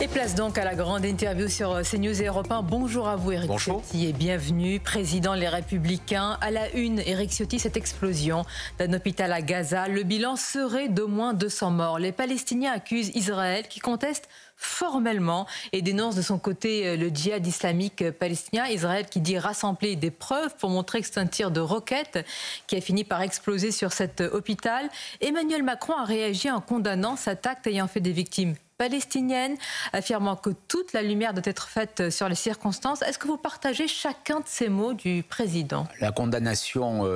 Et place donc à la grande interview sur CNews et Europe 1. Bonjour à vous Éric Ciotti et bienvenue. Président Les Républicains. À la une, Éric Ciotti, cette explosion d'un hôpital à Gaza. Le bilan serait d'au moins 200 morts. Les Palestiniens accusent Israël qui conteste formellement et dénonce de son côté le djihad islamique palestinien. Israël qui dit rassembler des preuves pour montrer que c'est un tir de roquette qui a fini par exploser sur cet hôpital. Emmanuel Macron a réagi en condamnant cette acte ayant fait des victimes palestinienne, affirmant que toute la lumière doit être faite sur les circonstances. Est-ce que vous partagez chacun de ces mots du président? La condamnation,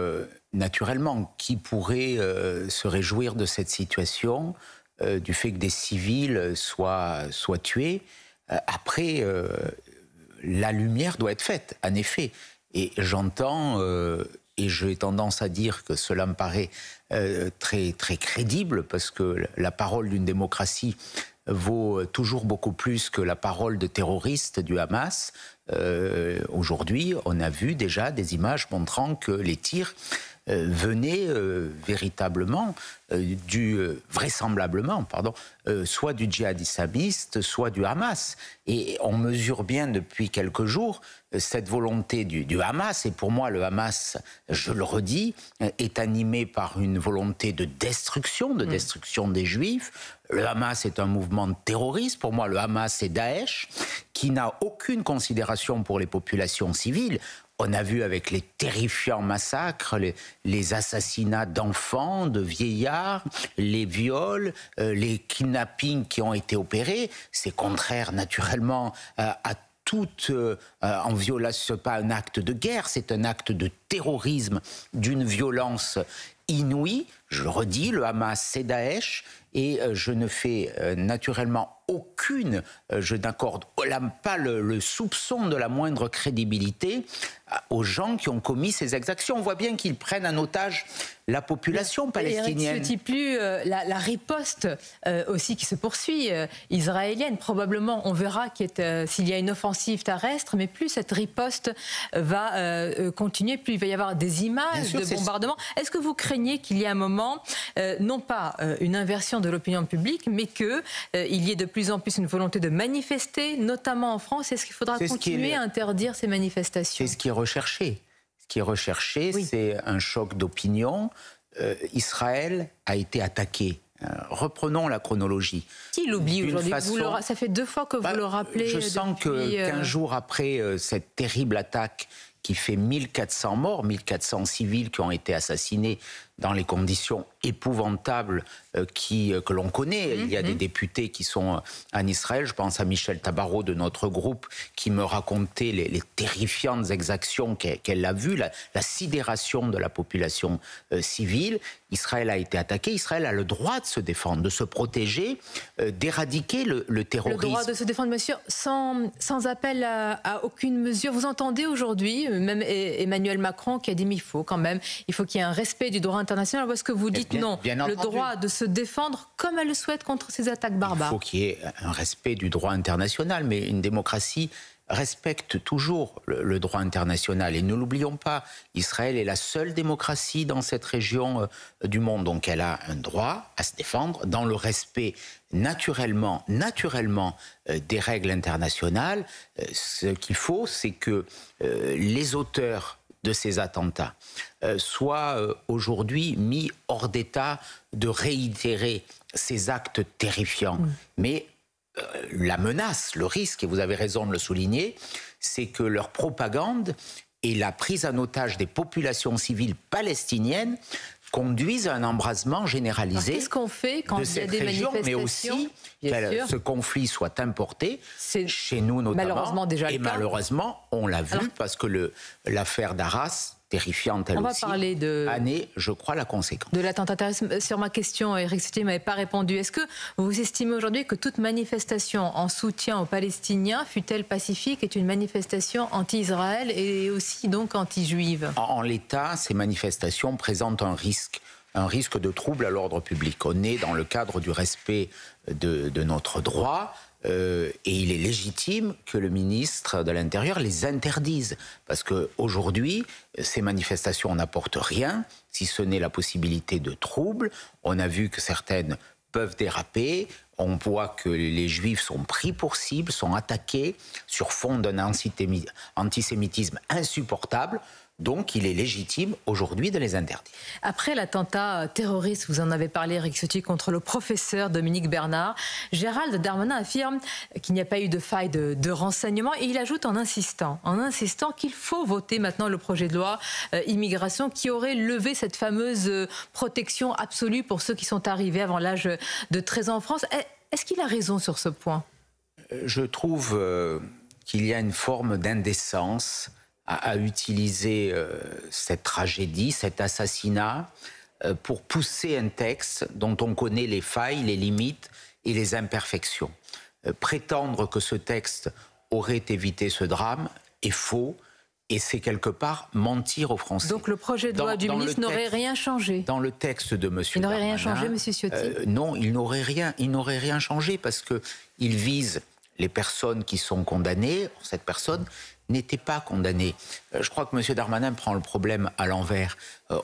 naturellement, qui pourrait se réjouir de cette situation, du fait que des civils soient tués. Après, la lumière doit être faite, en effet. Et j'entends, et j'ai tendance à dire que cela me paraît très, très crédible, parce que la parole d'une démocratie vaut toujours beaucoup plus que la parole de terroristes du Hamas. Aujourd'hui, on a vu déjà des images montrant que les tirs venaient véritablement, vraisemblablement, soit du djihad islamiste, soit du Hamas. Et on mesure bien depuis quelques jours cette volonté du Hamas. Et pour moi, le Hamas, je le redis, est animé par une volonté de destruction des Juifs. Le Hamas est un mouvement terroriste. Pour moi, le Hamas, c'est Daesh, qui n'a aucune considération pour les populations civiles. On a vu avec les terrifiants massacres, les assassinats d'enfants, de vieillards, les viols, les kidnappings qui ont été opérés. C'est contraire naturellement à toute en violation. C'est pas un acte de guerre, c'est un acte de terrorisme, d'une violence inouïe. Je le redis, le Hamas, c'est Daesh, et je ne fais naturellement je n'accorde pas le soupçon de la moindre crédibilité aux gens qui ont commis ces exactions. On voit bien qu'ils prennent en otage la population palestinienne. Éric Ciotti, plus la riposte aussi qui se poursuit, israélienne, probablement, on verra s'il y a une offensive terrestre, mais plus cette riposte va continuer, plus il va y avoir des images de bombardements. Est-ce que vous craignez qu'il y ait un moment, non pas une inversion de l'opinion publique, mais qu'il y ait de plus en plus une volonté de manifester, notamment en France? Est-ce qu'il faudra continuer à interdire ces manifestations? C'est ce qui est recherché. Ce qui est recherché, c'est un choc d'opinion. Israël a été attaqué. Reprenons la chronologie. Qui l'oublie aujourd'hui? Ça fait 2 fois que vous le rappelez. Je sens que 15 jours après cette terrible attaque qui fait 1400 morts, 1400 civils qui ont été assassinés dans les conditions épouvantables que l'on connaît. Il y a des députés qui sont en Israël. Je pense à Michel Tabarot de notre groupe qui me racontait les terrifiantes exactions qu'elle a vues, la sidération de la population civile. Israël a été attaqué. Israël a le droit de se défendre, de se protéger, d'éradiquer le terrorisme. Le droit de se défendre, monsieur, sans appel à aucune mesure. Vous entendez aujourd'hui, même Emmanuel Macron qui a dit mais il faut qu'il y ait un respect du droit international. Ou est-ce que vous dites non, le droit de se défendre comme elle le souhaite contre ces attaques barbares? Il faut qu'il y ait un respect du droit international, mais une démocratie respecte toujours le droit international. Et ne l'oublions pas, Israël est la seule démocratie dans cette région du monde. Donc elle a un droit à se défendre dans le respect naturellement des règles internationales. Ce qu'il faut, c'est que les auteurs de ces attentats soient aujourd'hui mis hors d'état de réitérer ces actes terrifiants. Mais la menace, le risque, et vous avez raison de le souligner, c'est que leur propagande et la prise en otage des populations civiles palestiniennes conduisent à un embrasement généralisé. Qu'est-ce qu'on fait quand il y a des manifestations, mais aussi que ce conflit soit importé chez nous notamment. Malheureusement déjà le cas. Malheureusement, on l'a vu parce que l'affaire d'Arras, terrifiante elle aussi, on va parler je crois, la conséquence. De l'attentat terroriste. Sur ma question, Éric Ciotti ne m'avait pas répondu. Est-ce que vous estimez aujourd'hui que toute manifestation en soutien aux Palestiniens, fût-elle pacifique, est une manifestation anti-Israël et aussi donc anti-juive? En l'état, ces manifestations présentent un risque de trouble à l'ordre public. On est dans le cadre du respect de notre droit. Et il est légitime que le ministre de l'Intérieur les interdise. Parce qu'aujourd'hui, ces manifestations n'apportent rien, si ce n'est la possibilité de troubles. On a vu que certaines peuvent déraper. On voit que les Juifs sont pris pour cible, sont attaqués sur fond d'un antisémitisme insupportable. Donc, il est légitime aujourd'hui de les interdire. Après l'attentat terroriste, vous en avez parlé, Éric Ciotti, contre le professeur Dominique Bernard, Gérald Darmanin affirme qu'il n'y a pas eu de faille de renseignement et il ajoute en insistant qu'il faut voter maintenant le projet de loi immigration qui aurait levé cette fameuse protection absolue pour ceux qui sont arrivés avant l'âge de 13 ans en France. Est-ce qu'il a raison sur ce point? Je trouve qu'il y a une forme d'indécence à utiliser cette tragédie, cet assassinat, pour pousser un texte dont on connaît les failles, les limites et les imperfections. Prétendre que ce texte aurait évité ce drame est faux et c'est quelque part mentir aux Français. Donc le projet de loi du ministre n'aurait rien changé? Dans le texte de M. Darmanin... Il n'aurait rien changé, M. Ciotti? Non, il n'aurait rien changé parce qu'il vise les personnes qui sont condamnées. Cette personne n'était pas condamné. Je crois que M. Darmanin prend le problème à l'envers.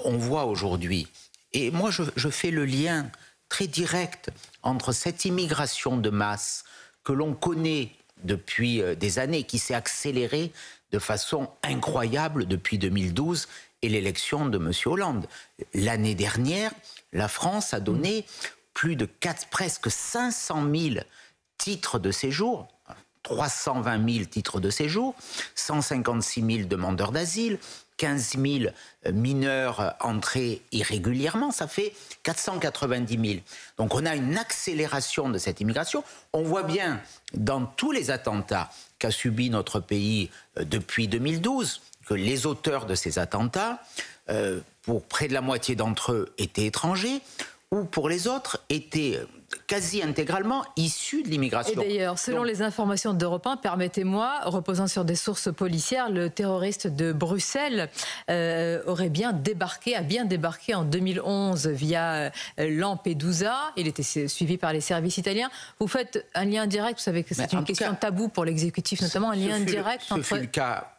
On voit aujourd'hui, et moi je fais le lien très direct entre cette immigration de masse que l'on connaît depuis des années, qui s'est accélérée de façon incroyable depuis 2012 et l'élection de M. Hollande. L'année dernière, la France a donné presque 500 000 titres de séjour, 320 000 titres de séjour, 156 000 demandeurs d'asile, 15 000 mineurs entrés irrégulièrement, ça fait 490 000. Donc on a une accélération de cette immigration. On voit bien dans tous les attentats qu'a subi notre pays depuis 2012 que les auteurs de ces attentats, pour près de la moitié d'entre eux, étaient étrangers, ou pour les autres, étaient quasi intégralement issus de l'immigration. Et d'ailleurs, selon les informations d'Europe 1, permettez-moi, reposant sur des sources policières, le terroriste de Bruxelles a bien débarqué en 2011 via Lampedusa. Il était suivi par les services italiens. Vous faites un lien direct, vous savez que c'est une question taboue pour l'exécutif, notamment un lien direct entre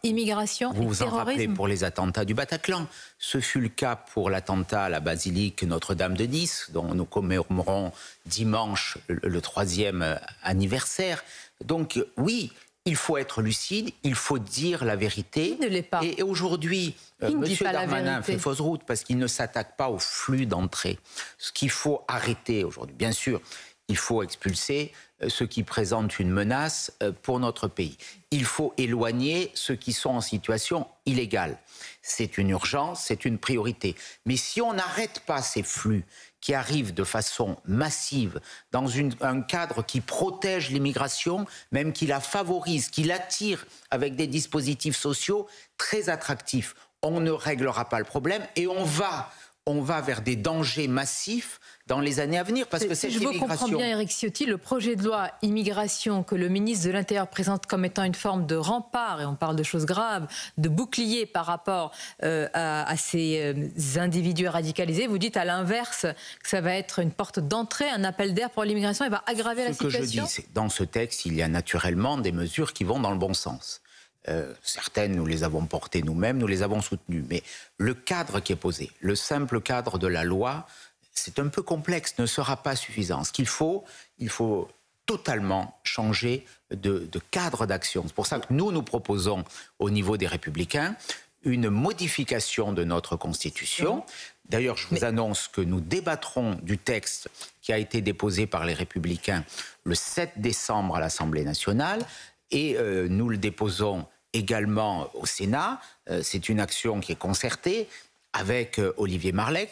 immigration et terrorisme. Vous vous en rappelez pour les attentats du Bataclan. Ce fut le cas pour l'attentat à la basilique Notre-Dame de Nice, dont nous commémorons dimanche le 3e anniversaire. Donc oui, il faut être lucide, il faut dire la vérité. Il ne l'est pas. Et aujourd'hui, M. Darmanin fait fausse route parce qu'il ne s'attaque pas au flux d'entrée. Ce qu'il faut arrêter aujourd'hui, bien sûr, il faut expulser ceux qui présentent une menace pour notre pays. Il faut éloigner ceux qui sont en situation illégale. C'est une urgence, c'est une priorité. Mais si on n'arrête pas ces flux qui arrivent de façon massive dans un cadre qui protège l'immigration, même qui la favorise, qui l'attire avec des dispositifs sociaux très attractifs, on ne réglera pas le problème et on va vers des dangers massifs dans les années à venir. Parce que si je vous comprends bien, Éric Ciotti, le projet de loi immigration que le ministre de l'Intérieur présente comme étant une forme de rempart, et on parle de choses graves, de bouclier par rapport à ces individus radicalisés, vous dites à l'inverse que ça va être une porte d'entrée, un appel d'air pour l'immigration, et va aggraver la situation. Ce que je dis, c'est dans ce texte, il y a naturellement des mesures qui vont dans le bon sens. Certaines, nous les avons portées nous-mêmes, nous les avons soutenues. Mais le cadre qui est posé, le simple cadre de la loi, c'est un peu complexe, ne sera pas suffisant. Ce qu'il faut, il faut totalement changer de cadre d'action. C'est pour ça que nous proposons, au niveau des Républicains, une modification de notre Constitution. D'ailleurs, je vous annonce que nous débattrons du texte qui a été déposé par les Républicains le 7 décembre à l'Assemblée nationale et nous le déposons également au Sénat. C'est une action qui est concertée avec Olivier Marleix,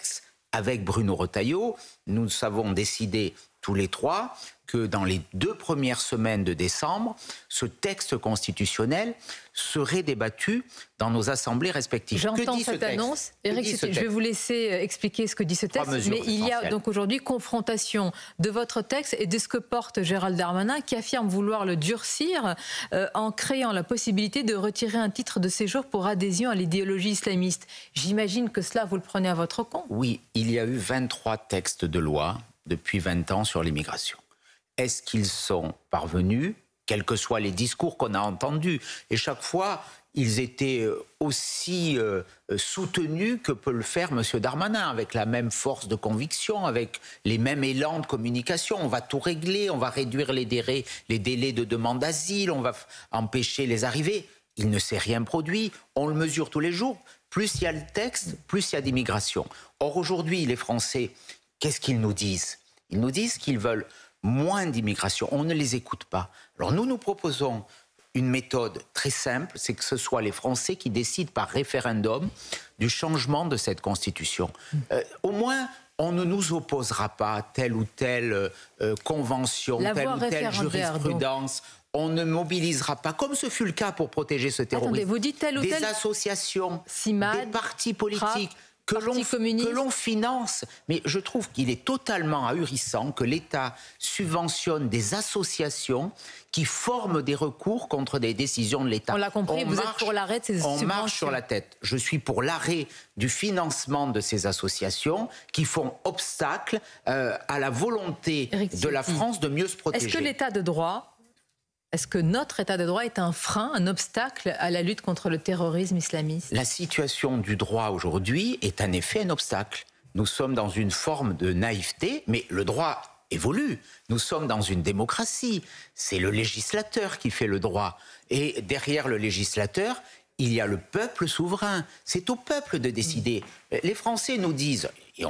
avec Bruno Retailleau. Nous avons décidé tous les trois que dans les 2 premières semaines de décembre, ce texte constitutionnel serait débattu dans nos assemblées respectives. J'entends cette annonce. Éric, je vais vous laisser expliquer ce que dit ce texte. Mais il y a donc aujourd'hui confrontation de votre texte et de ce que porte Gérald Darmanin, qui affirme vouloir le durcir en créant la possibilité de retirer un titre de séjour pour adhésion à l'idéologie islamiste. J'imagine que cela, vous le prenez à votre compte. Oui, il y a eu 23 textes de loi depuis 20 ans sur l'immigration. Est-ce qu'ils sont parvenus quels que soient les discours qu'on a entendus. Et chaque fois, ils étaient aussi soutenus que peut le faire M. Darmanin, avec la même force de conviction, avec les mêmes élans de communication. On va tout régler, on va réduire les délais de demande d'asile, on va empêcher les arrivées. Il ne s'est rien produit, on le mesure tous les jours. Plus il y a le texte, plus il y a d'immigration. Or aujourd'hui, les Français, qu'est-ce qu'ils nous disent? Ils nous disent qu'ils veulent moins d'immigration. On ne les écoute pas. Alors nous proposons une méthode très simple, c'est que ce soit les Français qui décident par référendum du changement de cette Constitution. Au moins, on ne nous opposera pas à telle ou telle convention, telle ou telle jurisprudence. Donc. On ne mobilisera pas, comme ce fut le cas pour protéger ce terrorisme. Attendez, vous dites telle ou telle associations, CIMAD, des partis politiques que l'on finance. Mais je trouve qu'il est totalement ahurissant que l'État subventionne des associations qui forment des recours contre des décisions de l'État. On l'a compris, vous êtes pour l'arrêt de ces subventions. On marche sur la tête. Je suis pour l'arrêt du financement de ces associations qui font obstacle à la volonté de la France de mieux se protéger. Est-ce que l'État de droit... Est-ce que notre État de droit est un frein, un obstacle à la lutte contre le terrorisme islamiste? La situation du droit aujourd'hui est en effet un obstacle. Nous sommes dans une forme de naïveté, mais le droit évolue. Nous sommes dans une démocratie. C'est le législateur qui fait le droit. Et derrière le législateur, il y a le peuple souverain. C'est au peuple de décider. Les Français nous disent, et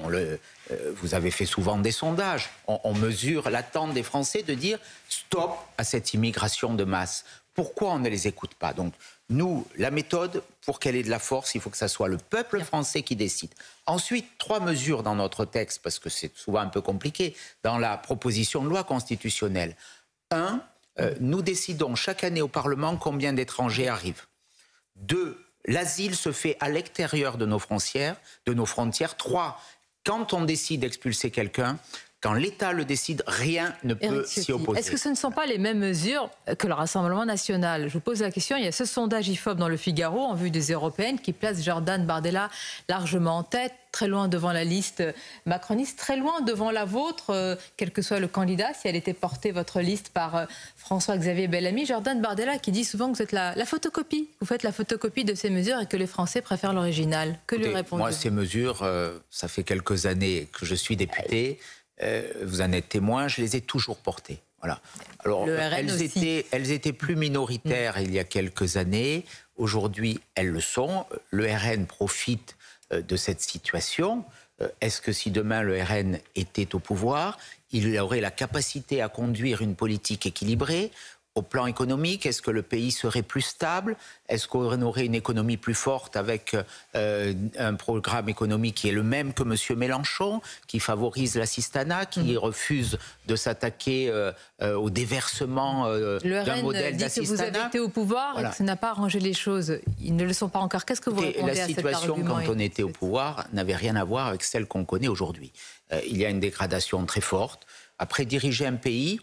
vous avez fait souvent des sondages, on mesure l'attente des Français de dire stop à cette immigration de masse. Pourquoi on ne les écoute pas? Donc nous, la méthode, pour qu'elle ait de la force, il faut que ça soit le peuple français qui décide. Ensuite, 3 mesures dans notre texte, parce que c'est souvent un peu compliqué, dans la proposition de loi constitutionnelle. 1, nous décidons chaque année au Parlement combien d'étrangers arrivent. 2, l'asile se fait à l'extérieur de nos frontières. 3, quand on décide d'expulser quelqu'un, quand l'État le décide, rien ne peut s'y opposer. Est-ce que ce ne sont pas les mêmes mesures que le Rassemblement national? Je vous pose la question, il y a ce sondage IFOP dans le Figaro en vue des européennes qui place Jordan Bardella largement en tête, très loin devant la liste macroniste, très loin devant la vôtre, quel que soit le candidat, si elle était portée, votre liste, par François-Xavier Bellamy. Jordan Bardella qui dit souvent que vous êtes la photocopie. Vous faites la photocopie de ces mesures et que les Français préfèrent l'original. Que lui répondez-vous? Moi, ces mesures, ça fait quelques années que je suis député. Vous en êtes témoin, je les ai toujours portées. Voilà. Alors, elles étaient plus minoritaires il y a quelques années. Aujourd'hui, elles le sont. Le RN profite de cette situation. Est-ce que si demain le RN était au pouvoir, il aurait la capacité à conduire une politique équilibrée? Au plan économique, est-ce que le pays serait plus stable? Est-ce qu'on aurait une économie plus forte avec un programme économique qui est le même que M. Mélenchon, qui favorise l'assistanat, qui refuse de s'attaquer au déversement d'un modèle d'assistanat? Le RN dit que vous avez été au pouvoir et que ça n'a pas arrangé les choses. Ils ne le sont pas encore. Qu'est-ce que vous répondez à cet argument? La situation, quand on était au pouvoir, n'avait rien à voir avec celle qu'on connaît aujourd'hui. Il y a une dégradation très forte. Après, diriger un pays,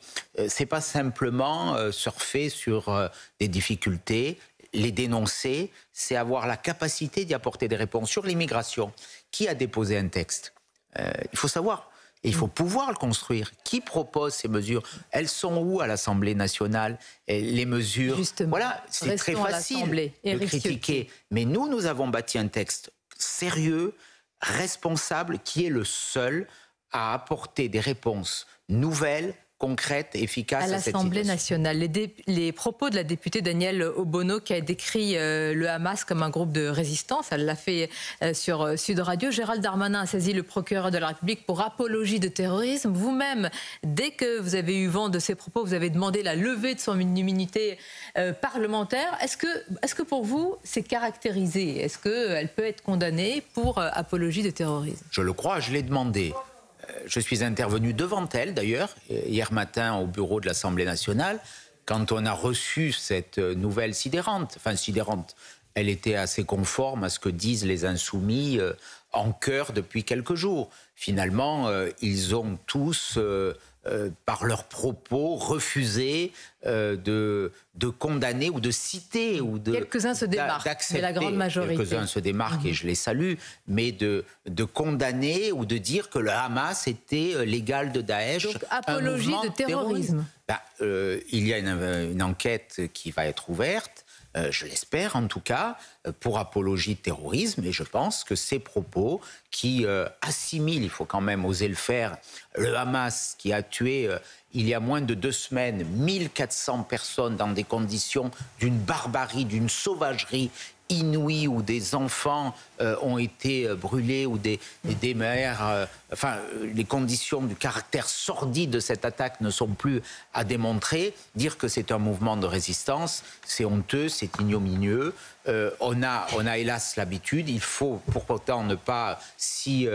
c'est pas simplement surfer sur des difficultés, les dénoncer, c'est avoir la capacité d'y apporter des réponses. Sur l'immigration, qui a déposé un texte? Il faut savoir, et il faut pouvoir le construire. Qui propose ces mesures? Elles sont où à l'Assemblée nationale? Et les mesures, justement, voilà, c'est très facile de critiquer. Mais nous avons bâti un texte sérieux, responsable, qui est le seul à apporter des réponses nouvelles, concrètes, efficaces à cette situation. À l'Assemblée nationale, les propos de la députée Danielle Obono qui a décrit le Hamas comme un groupe de résistance, elle l'a fait sur Sud Radio. Gérald Darmanin a saisi le procureur de la République pour apologie de terrorisme. Vous-même, dès que vous avez eu vent de ces propos, vous avez demandé la levée de son immunité parlementaire. Est-ce que pour vous, c'est caractérisé? Est-ce qu'elle peut être condamnée pour apologie de terrorisme? Je le crois, je l'ai demandé. Je suis intervenu devant elle, d'ailleurs, hier matin au bureau de l'Assemblée nationale, quand on a reçu cette nouvelle sidérante. Enfin, sidérante, elle était assez conforme à ce que disent les insoumis en chœur depuis quelques jours. Finalement, ils ont tous par leurs propos, refusé de condamner ou de citer ou de quelques-uns se démarquent, mais la grande majorité. Quelques-uns se démarquent et je les salue, mais de condamner ou de dire que le Hamas était l'égal de Daesh. Donc apologie de terrorisme. Il y a une enquête qui va être ouverte. Je l'espère en tout cas, pour apologie de terrorisme. Et je pense que ces propos qui assimilent, il faut quand même oser le faire, le Hamas qui a tué il y a moins de 2 semaines 1400 personnes dans des conditions d'une barbarie, d'une sauvagerie inouïe, où des enfants ont été brûlés, ou des mères... les conditions du caractère sordide de cette attaque ne sont plus à démontrer. Dire que c'est un mouvement de résistance, c'est honteux, c'est ignominieux. On a hélas l'habitude, il faut pour autant ne pas s'y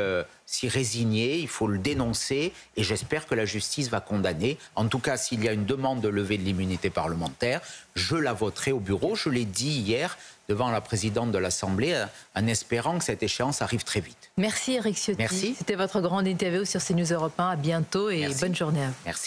résigner, il faut le dénoncer et j'espère que la justice va condamner. En tout cas, s'il y a une demande de levée de l'immunité parlementaire, je la voterai au bureau. Je l'ai dit hier devant la présidente de l'Assemblée en espérant que cette échéance arrive très vite. Merci Éric Ciotti. Merci. C'était votre grande interview sur CNews Europe 1. À bientôt et Merci. bonne journée à vous. Merci.